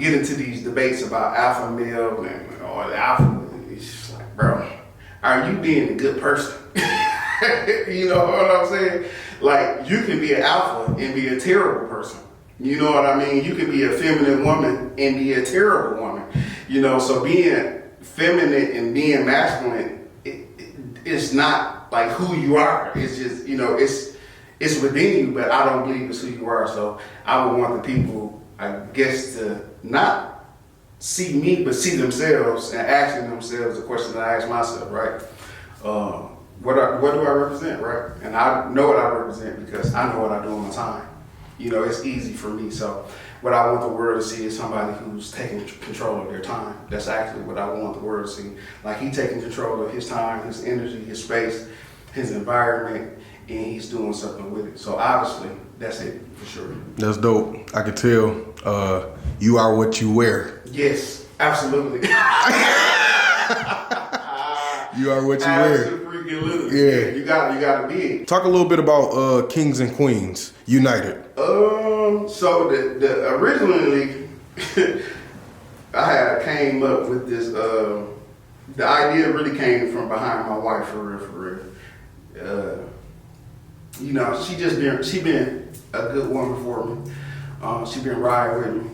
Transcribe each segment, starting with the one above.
get into these debates about alpha male and or alpha. It's just like, bro, are you being a good person? You know what I'm saying? Like, you can be an alpha and be a terrible person. You know what I mean? You can be a feminine woman and be a terrible woman. You know, so being feminine and being masculine, it's not like who you are. It's just, you know, it's within you, but I don't believe it's who you are. So I would want the people, I guess, to not see me, but see themselves and asking themselves the question that I ask myself, right? What do I represent, right? And I know what I represent because I know what I do all the time. You know, it's easy for me. So what I want the world to see is somebody who's taking control of their time. That's actually what I want the world to see. Like, he taking control of his time, his energy, his space, his environment, and he's doing something with it. So obviously, that's it for sure. That's dope. I can tell you are what you wear. Yes, absolutely. You are what you wear. Yeah, you gotta be it. Talk a little bit about Kings and Queens United. So the originally I had came up with this. The idea really came from behind my wife, for real. You know, she been a good woman for me. She been riding with me.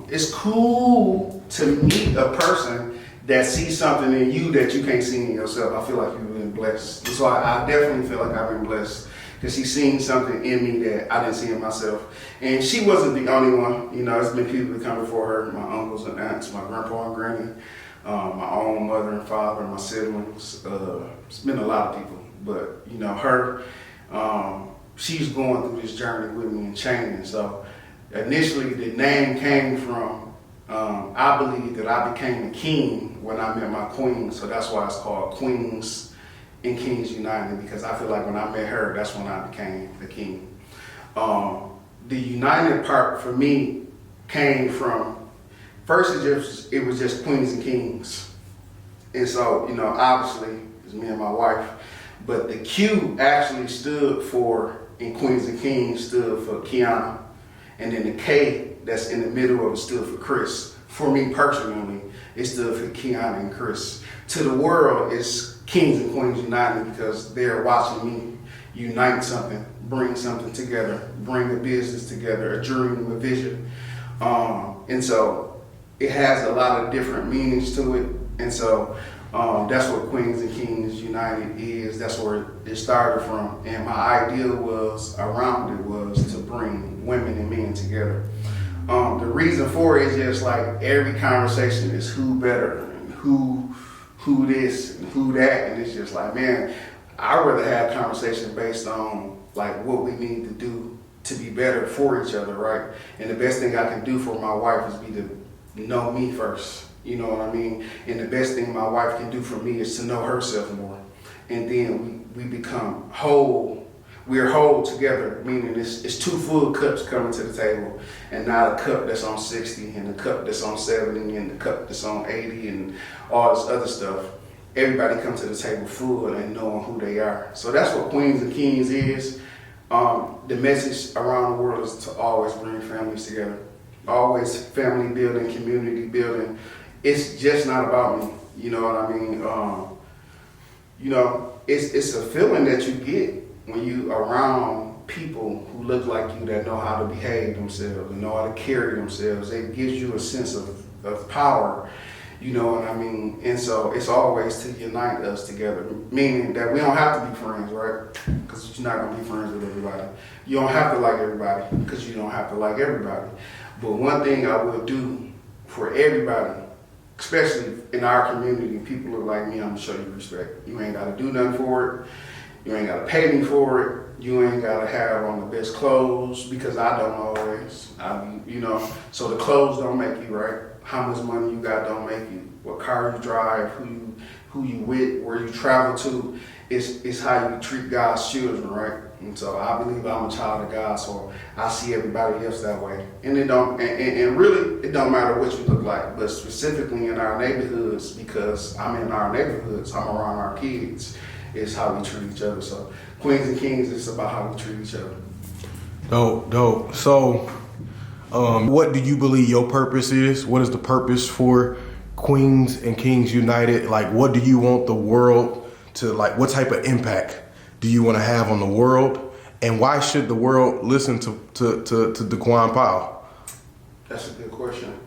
It's cool to meet a person that sees something in you that you can't see in yourself. I feel like you've been blessed. So I definitely feel like I've been blessed because she's seen something in me that I didn't see in myself. And she wasn't the only one. You know, there's been people that come before her, my uncles and aunts, my grandpa and granny, my own mother and father, my siblings. It's been a lot of people. But, you know, her, she's going through this journey with me and changing. So initially the name came from, I believe that I became a king when I met my queen, so that's why it's called Queens and Kings United, because I feel like when I met her, that's when I became the king. The united part for me came from, first it was just Queens and Kings. And so, you know, obviously, it's me and my wife, but the Q actually stood for, in Queens and Kings, stood for Kiana, and then the K that's in the middle of it stood for Chris. For me personally, it stood for Kiana and Chris. To the world, it's Kings and Queens United because they're watching me unite something, bring something together, bring a business together, a dream, a vision. And so it has a lot of different meanings to it. And so that's what Queens and Kings United is. That's where it started from. And my idea was around it was to bring women and men together. The reason for it is just like every conversation is who better and who this and who that, and it's just like, man, I'd rather have conversations based on like what we need to do to be better for each other, right? And the best thing I can do for my wife is be to know me first, you know what I mean? And the best thing my wife can do for me is to know herself more, and then we become whole. We're whole together, meaning it's two full cups coming to the table and not a cup that's on 60 and a cup that's on 70 and the cup that's on 80 and all this other stuff. Everybody comes to the table full and knowing who they are. So that's what Queens and Kings is. The message around the world is to always bring families together. Always family building, community building. It's just not about me, you know what I mean? You know, it's a feeling that you get when you around people who look like you, that know how to behave themselves and know how to carry themselves. It gives you a sense of power, you know what I mean? And so it's always to unite us together, meaning that we don't have to be friends, right? Because you're not gonna be friends with everybody. You don't have to like everybody because you don't have to like everybody. But one thing I will do for everybody, especially in our community, people look like me, I'm gonna show you respect. You ain't gotta do nothing for it. You ain't gotta pay me for it. You ain't gotta have on the best clothes because I don't always. You know, so the clothes don't make you, right? How much money you got don't make you. What car you drive, who you with, where you travel to, it's how you treat God's children, right? And so I believe I'm a child of God, so I see everybody else that way. And it don't, and really, it don't matter what you look like, but specifically in our neighborhoods, because I'm in our neighborhoods, I'm around our kids, is how we treat each other. So Queens and Kings is about how we treat each other. Dope. So What do you believe your purpose is? What is the purpose for Queens and Kings United? Like, what do you want the world to, like, what type of impact do you want to have on the world? And why should the world listen to Daquan Powell? That's a good question.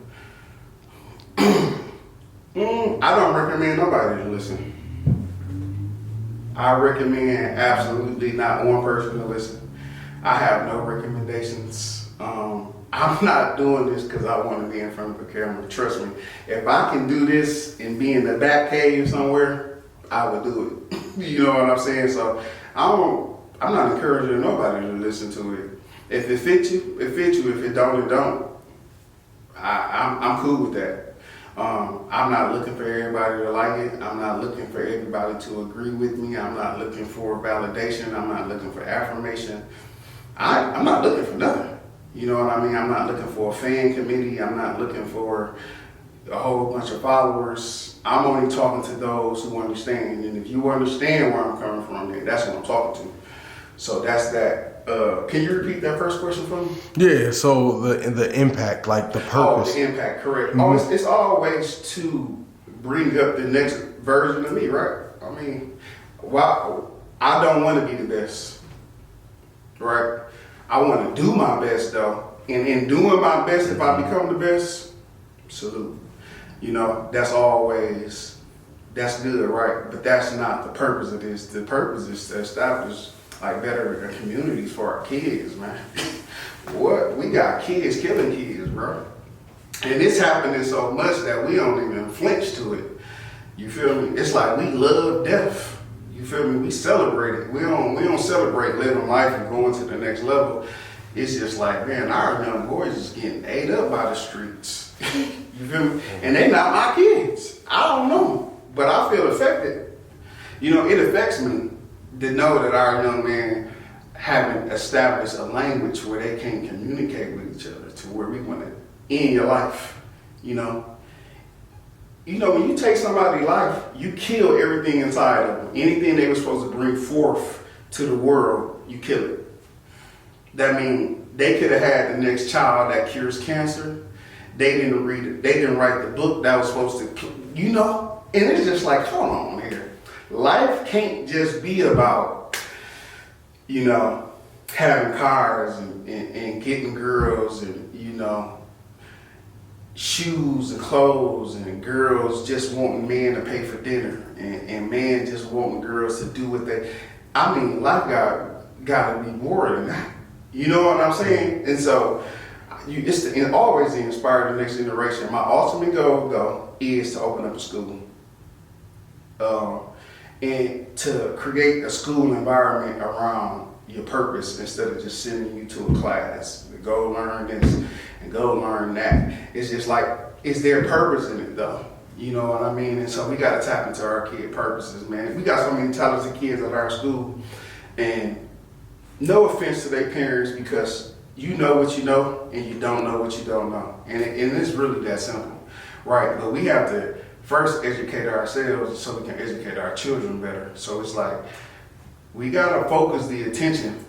I don't recommend nobody to listen. I recommend absolutely not one person to listen. I have no recommendations. I'm not doing this because I want to be in front of a camera. Trust me. If I can do this and be in the back cave somewhere, I would do it. You know what I'm saying? So I'm not encouraging nobody to listen to it. If it fits you, it fits you. If it don't, it don't. I'm cool with that. I'm not looking for everybody to like it. I'm not looking for everybody to agree with me. I'm not looking for validation. I'm not looking for affirmation. I'm not looking for nothing. You know what I mean? I'm not looking for a fan committee. I'm not looking for a whole bunch of followers. I'm only talking to those who understand. And if you understand where I'm coming from, then that's what I'm talking to. So that's that. Can you repeat that first question for me? Yeah, so the impact, like the purpose. Oh, the impact, correct. Mm-hmm. Oh, it's always to bring up the next version of me, right? I mean, I don't want to be the best, right? I want to do my best, though. And in doing my best, if I become the best, salute. You know, that's good, right? But that's not the purpose of this. The purpose is to establish like better communities for our kids, man. What? We got kids killing kids, bro. And it's happening so much that we don't even flinch to it. You feel me? It's like we love death. You feel me? We celebrate it. We don't celebrate living life and going to the next level. It's just like, man, our young boys is getting ate up by the streets. You feel me? And they not my kids. I don't know, but I feel affected. You know, it affects me to know that our young men haven't established a language where they can communicate with each other to where we want to end your life. You know, when you take somebody's life, you kill everything inside of them. Anything they were supposed to bring forth to the world, you kill it. That means they could have had the next child that cures cancer. They didn't read it. They didn't write the book that was supposed to, you know? And it's just like, hold on here. Life can't just be about, you know, having cars and getting girls and, you know, shoes and clothes and girls just wanting men to pay for dinner and men just wanting girls to do what they, I mean, life got to be more than that. You know what I'm saying? And so it's always to inspire the next generation. My ultimate goal, though, is to open up a school. And to create a school environment around your purpose instead of just sending you to a class. Go learn this and go learn that. It's just like, is there purpose in it though? You know what I mean? And so we got to tap into our kid purposes, man. If we got so many talented kids at our school, and no offense to their parents, because you know what you know and you don't know what you don't know. And it's really that simple, right? But we have to first educate ourselves so we can educate our children better. So it's like, we gotta focus the attention,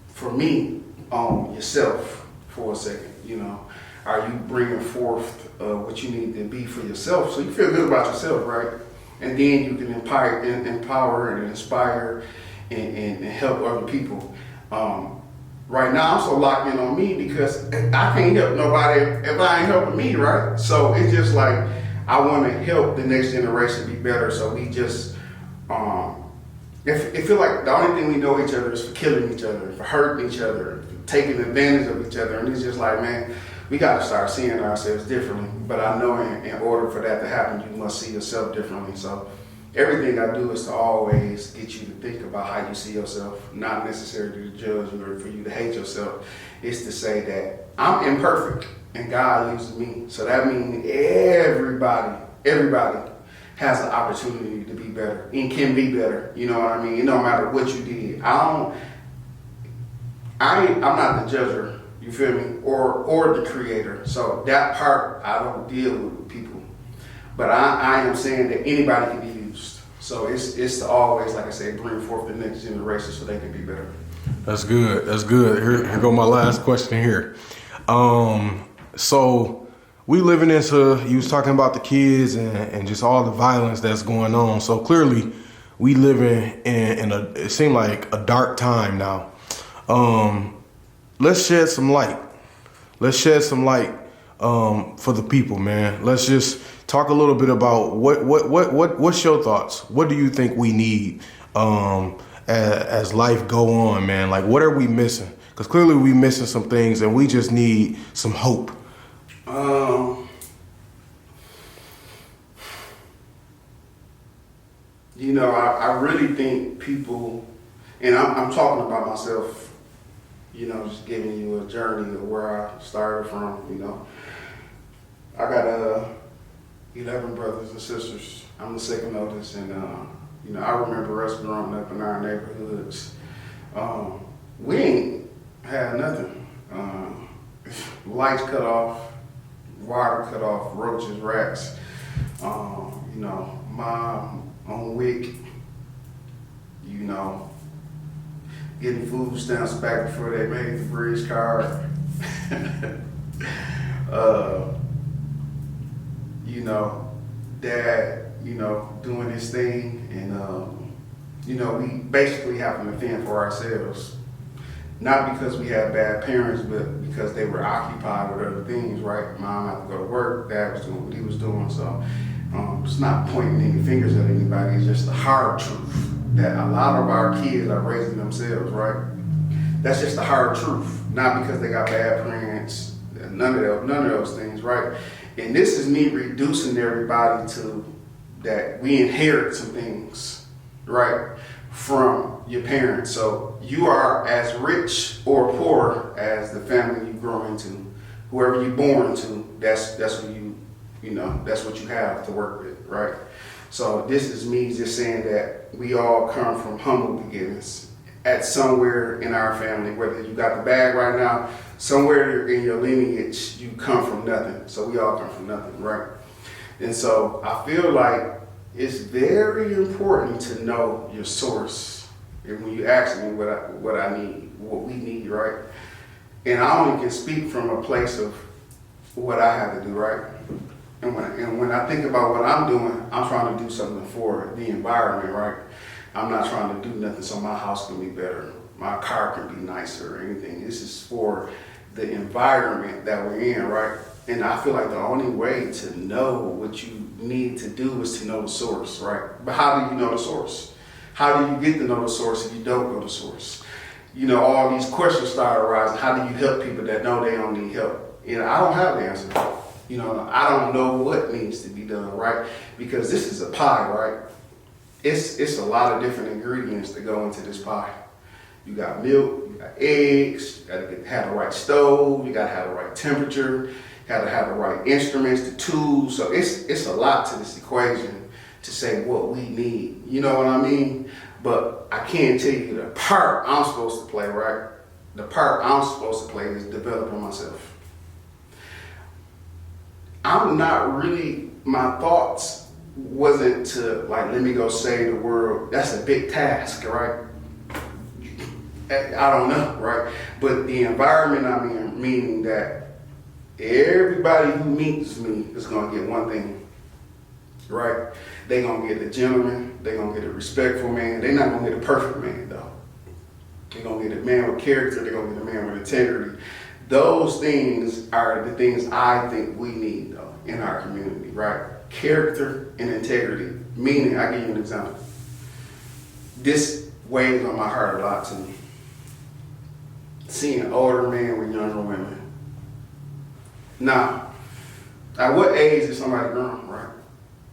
for me, on yourself for a second. You know, are you bringing forth what you need to be for yourself so you feel good about yourself, right? And then you can empower and inspire and help other people. Right now, I'm so locked in on me because I can't help nobody if I ain't helping me, right? So it's just like, I want to help the next generation be better. So we just, it feel like the only thing we know each other is for killing each other, for hurting each other, for taking advantage of each other. And it's just like, man, we got to start seeing ourselves differently. But I know in order for that to happen, you must see yourself differently. So everything I do is to always get you to think about how you see yourself, not necessarily to judge you or for you to hate yourself. It's to say that I'm imperfect and God uses me. So that means everybody has an opportunity to be better and can be better. You know what I mean? It don't matter what you did. I'm not the judger, you feel me? Or the creator. So that part, I don't deal with people. But I am saying that anybody can be used. So it's to always, like I said, bring forth the next generation so they can be better. That's good. That's good. Here go my last question here. So we living into, you was talking about the kids and just all the violence that's going on. So clearly we living in a, it seemed like a dark time now. Let's shed some light. Let's shed some light for the people, man. Let's just talk a little bit about what's your thoughts? What do you think we need as life go on, man? Like, what are we missing? Because clearly we missing some things, and we just need some hope. You know, I really think people, and I'm talking about myself, you know, just giving you a journey of where I started from, you know. I got 11 brothers and sisters. I'm the second oldest, and, you know, I remember us growing up in our neighborhoods. We ain't had nothing. Lights cut off, water cut off, roaches, rats. You know, mom on WIC, you know, getting food stamps back before they made the bridge card. You know, dad, you know, doing his thing, and you know, we basically having to fend for ourselves. Not because we had bad parents, but because they were occupied with other things, right? Mom had to go to work, dad was doing what he was doing, so it's not pointing any fingers at anybody, it's just the hard truth that a lot of our kids are raising themselves, right? That's just the hard truth, not because they got bad parents, none of those things, right? And this is me reducing everybody to that we inherit some things, right, from your parents. So you are as rich or poor as the family you grow into. Whoever you're born into, that's what you know, that's what you have to work with, right? So this is me just saying that we all come from humble beginnings at somewhere in our family, whether you got the bag right now, somewhere in your lineage, you come from nothing. So we all come from nothing, right? And so I feel like it's very important to know your source. And when you ask me what I need, what we need, right? And I only can speak from a place of what I have to do, right? And when I think about what I'm doing, I'm trying to do something for the environment, right? I'm not trying to do nothing so my house can be better, my car can be nicer or anything. This is for the environment that we're in, right? And I feel like the only way to know what you need to do is to know the source, right? But how do you know the source? How do you get to know the source if you don't know the source? You know, all these questions start arising. How do you help people that know they don't need help? You know, I don't have the answer. You know, I don't know what needs to be done, right? Because this is a pie, right? It's a lot of different ingredients that go into this pie. You got milk, you got eggs, you gotta have the right stove, you gotta have the right temperature, you gotta have the right instruments, the tools. So it's a lot to this equation to say what we need. You know what I mean? But I can't tell you the part I'm supposed to play, right? The part I'm supposed to play is developing myself. I'm not really, my thoughts wasn't to like, let me go save the world. That's a big task, right? I don't know, right? But the environment I'm in, meaning that everybody who meets me is gonna get one thing, right? They gonna get a gentleman, they gonna get a respectful man. They're not gonna get a perfect man though. They're gonna get a man with character, they're gonna get a man with integrity. Those things are the things I think we need though in our community, right? Character and integrity. Meaning, I'll give you an example. This weighs on my heart a lot to me. Seeing older men with younger women. Now, at what age is somebody grown, right?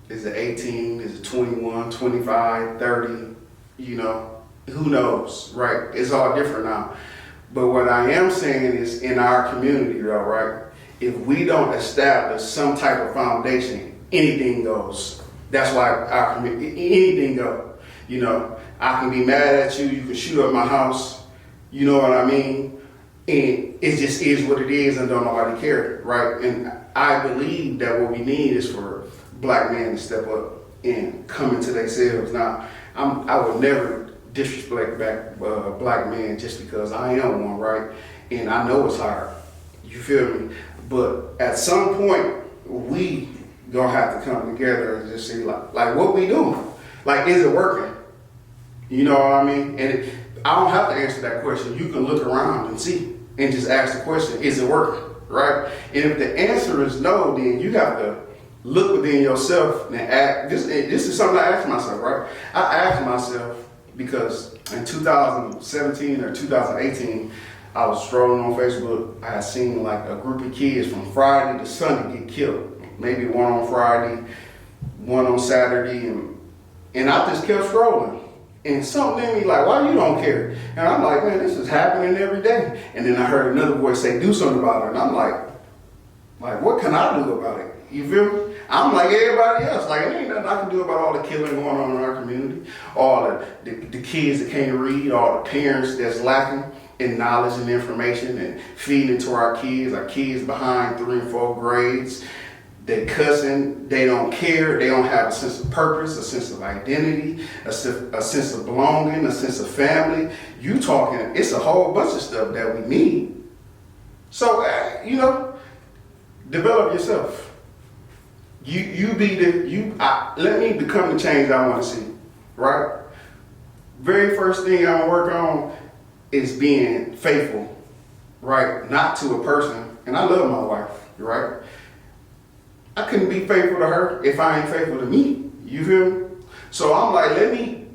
Is it 18? Is it 21, 25, 30? You know, who knows, right? It's all different now. But what I am saying is in our community, though, right? If we don't establish some type of foundation, anything goes. That's why our community, anything goes. You know, I can be mad at you, you can shoot up my house, you know what I mean? And it just is what it is and don't nobody care, right? And I believe that what we need is for black men to step up and come into themselves. Now, I would never disrespect black men just because I am one, right? And I know it's hard. You feel me? But at some point, we gonna have to come together and just see like what we doing. Like, is it working? You know what I mean? And I don't have to answer that question. You can look around and see and just ask the question, is it working? Right? And if the answer is no, then you have to look within yourself and act. This is something I asked myself, right? I asked myself because in 2017 or 2018, I was strolling on Facebook. I had seen like a group of kids from Friday to Sunday get killed. Maybe one on Friday, one on Saturday, and I just kept scrolling. And something in me like, why you don't care? And I'm like, man, this is happening every day. And then I heard another voice say, do something about it. And I'm like, what can I do about it? You feel me? I'm like everybody else. Like, there ain't nothing I can do about all the killing going on in our community, all the kids that can't read, all the parents that's lacking in knowledge and information and feeding it to our kids behind 3 and 4 grades. They cussing, they don't care, they don't have a sense of purpose, a sense of identity, a sense of belonging, a sense of family. You talking, it's a whole bunch of stuff that we need. So, develop yourself. Let me become the change I want to see, right? Very first thing I'm gonna work on is being faithful, right? Not to a person, and I love my wife, right? I couldn't be faithful to her if I ain't faithful to me. You feel me? So I'm like, let me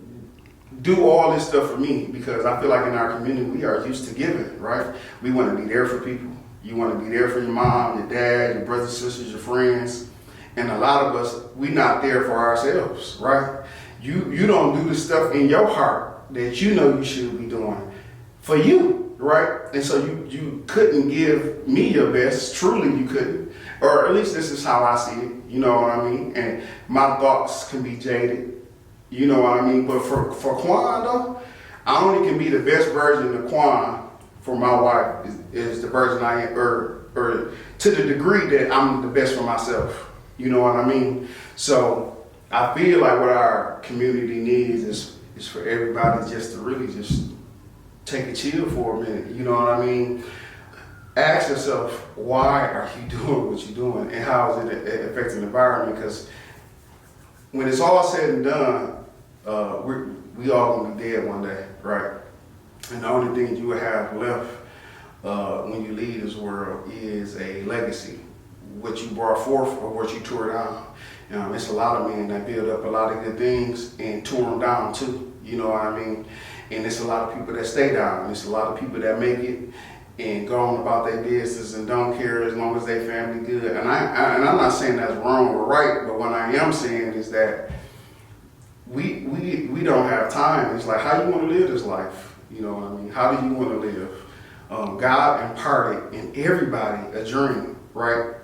do all this stuff for me, because I feel like in our community, we are used to giving, right? We want to be there for people. You want to be there for your mom, your dad, your brothers, sisters, your friends. And a lot of us, we not there for ourselves, right? You don't do the stuff in your heart that you know you should be doing for you, right? And so you couldn't give me your best. Truly, you couldn't. Or at least this is how I see it. You know what I mean? And my thoughts can be jaded. You know what I mean? But for Quan, though, I only can be the best version of Quan for my wife is the version I am, or to the degree that I'm the best for myself. You know what I mean? So I feel like what our community needs is for everybody just to really just take a chill for a minute. You know what I mean? Ask yourself, why are you doing what you're doing, and how is it affecting the environment? Because when it's all said and done, we all gonna be dead one day, right? And the only thing you will have left when you leave this world is a legacy. What you brought forth or what you tore down. It's a lot of men that build up a lot of good things and tore them down too. You know what I mean? And it's a lot of people that stay down. It's a lot of people that make it and go on about their business and don't care as long as their family good. And I'm not saying that's wrong or right, but what I am saying is that we don't have time. It's like, how you want to live this life? You know what I mean? How do you want to live? God imparted in everybody a dream, right?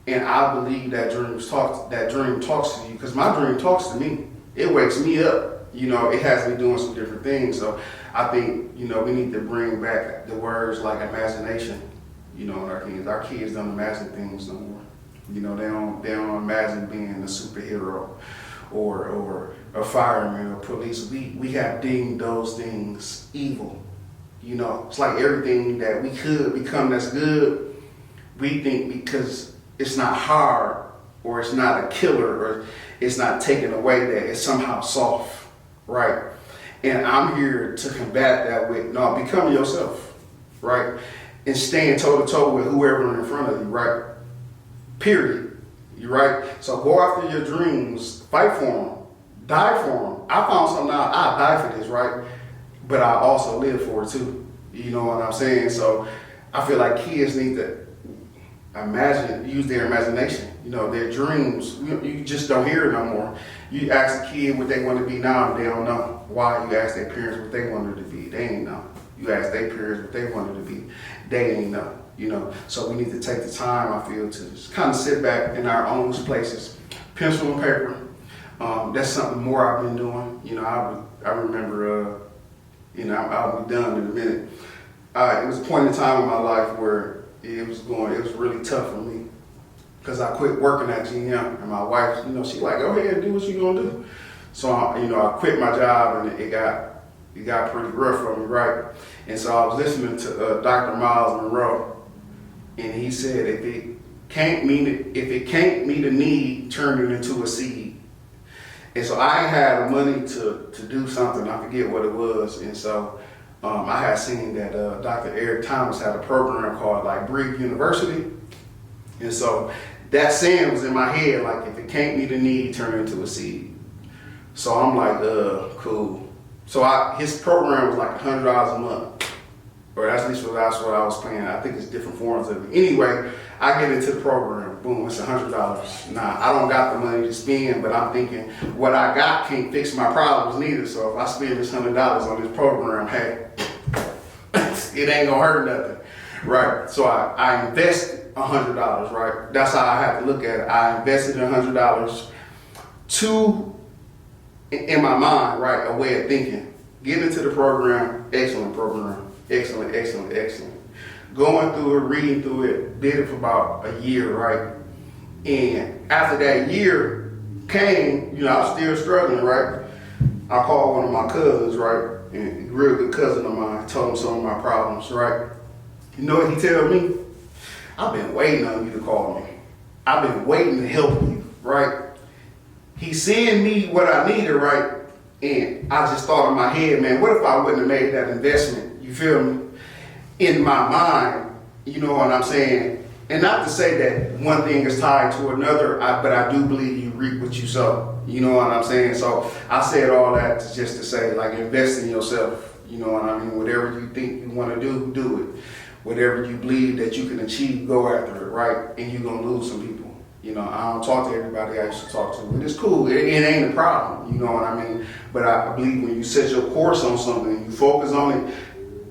And I believe that dream talks to you, because my dream talks to me. It wakes me up. It has me doing some different things. So I think, we need to bring back the words like imagination, in our kids. Our kids don't imagine things no more. They don't imagine being a superhero or a fireman or police. We have deemed those things evil. It's like everything that we could become that's good, we think because it's not hard or it's not a killer or it's not taken away that it's somehow soft, right? And I'm here to combat that with, no, become yourself, right? And stand toe to toe with whoever in front of you, right? Period. You right? So go after your dreams, fight for them, die for them. I found something out, I die for this, right? But I also live for it too. You know what I'm saying? So I feel like kids need to use their imagination, their dreams. You just don't hear it no more. You ask a kid what they want to be now, and they don't know. Why? You ask their parents what they wanted to be, they ain't know. You ask their parents what they wanted to be, they ain't know. So we need to take the time, I feel, to just kind of sit back in our own places, pencil and paper. That's something more I've been doing. I remember, I'll be done in a minute. It was a point in time in my life where it was really tough for me, because I quit working at GM, and my wife, she like, go ahead and do what you gonna do. So, I quit my job, and it got pretty rough for me, right? And so I was listening to Dr. Miles Monroe, and he said if it can't meet a need, turn it into a seed. And so I had the money to do something. I forget what it was, and so I had seen that Dr. Eric Thomas had a program called like Breathe University, and so that saying was in my head, like if it can't meet a need, turn it into a seed. So I'm like, cool. So his program was like $100 a month, or that's at least that's what I was paying. I think it's different forms of it. Anyway, I get into the program, boom, it's $100. Now I don't got the money to spend, but I'm thinking what I got can't fix my problems neither. So if I spend this $100 on this program, hey, it ain't gonna hurt nothing, right? So I invested $100, right? That's how I have to look at it. I invested $100 in my mind, right, a way of thinking. Get into the program, excellent program, excellent, excellent, excellent. Going through it, reading through it, did it for about a year, right? And after that year came, I was still struggling, right? I called one of my cousins, right? And a real good cousin of mine, told him some of my problems, right? You know what he tell me? I've been waiting on you to call me. I've been waiting to help you, right? He's seeing me what I needed, right? And I just thought in my head, man, what if I wouldn't have made that investment? You feel me? In my mind, you know what I'm saying? And not to say that one thing is tied to another, but I do believe you reap what you sow. You know what I'm saying? So I said all that just to say, like, invest in yourself. You know what I mean? Whatever you think you want to do, do it. Whatever you believe that you can achieve, go after it, right? And you're going to lose some people. I don't talk to everybody I used to talk to, but it's cool. It ain't a problem, you know what I mean? But I believe when you set your course on something, you focus on it,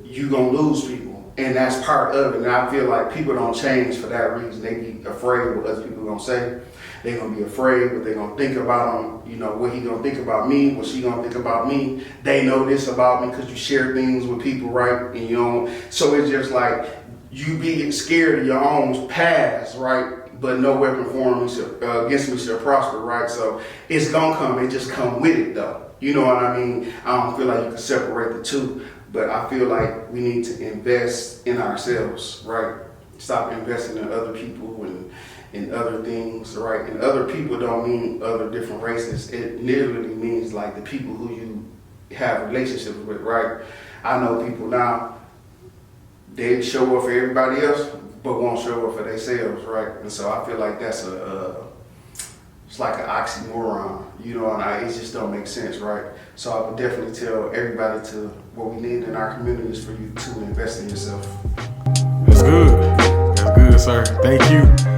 you're going to lose people. And that's part of it. And I feel like people don't change for that reason. They be afraid of what other people are going to say. They're going to be afraid what they're going to think about them. What he going to think about me, what she going to think about me. They know this about me because you share things with people, right? And so it's just like you be scared of your own past, right? But no weapon formed against me shall prosper, right? So it's going to come. It just come with it, though. You know what I mean? I don't feel like you can separate the two. But I feel like we need to invest in ourselves, right? Stop investing in other people and in other things, right? And other people don't mean other different races. It literally means like the people who you have relationships with, right? I know people now, they show up for everybody else, but won't show up for themselves, right? And so I feel like that's it's like an oxymoron, and it just don't make sense, right? So I would definitely tell everybody what we need in our communities for you to invest in yourself. That's good. That's good, sir. Thank you.